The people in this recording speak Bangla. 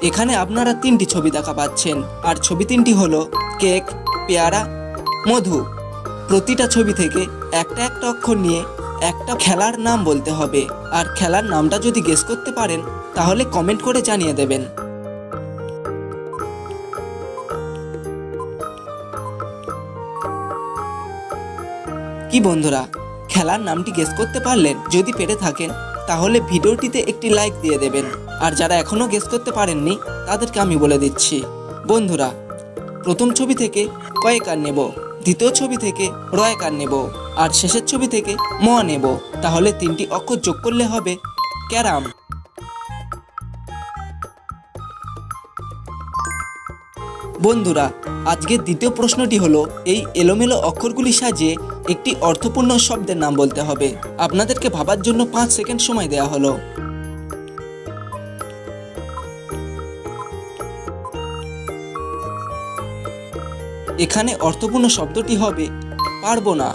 এখানে আপনারা তিনটি ছবি দেখা পাচ্ছেন, আর ছবি তিনটি হলো কেক, পেয়ারা, মধু। প্রতিটা ছবি থেকে একটা একটা অক্ষর নিয়ে একটা খেলার নাম বলতে হবে, আর খেলার নামটা যদি গেস করতে পারেন তাহলে কমেন্ট করে জানিয়ে দেবেন। কি বন্ধুরা, খেলার নামটি গেস করতে পারলেন? যদি পেরে থাকেন তাহলে ভিডিওটিতে একটি লাইক দিয়ে দেবেন। আর যারা এখনো গেস করতে পারেননি তাদেরকে আমি বলে দিচ্ছি। বন্ধুরা, প্রথম ছবি থেকে কয়েকার নেব, দ্বিতীয় ছবি থেকে রয়কার নেব, আর শেষের ছবি থেকে ম নেব। তাহলে তিনটি অক্ষর যোগ করলে হবে ক্যারাম। বন্ধুরা, আজকের দ্বিতীয় প্রশ্নটি হলো এই এলোমেলো অক্ষরগুলি সাজিয়ে একটি অর্থপূর্ণ শব্দের নাম বলতে হবে। আপনাদেরকে ভাবার জন্য 5 সেকেন্ড সময় দেওয়া হলো। এখানে অর্থপূর্ণ শব্দটি হবে পারবো না।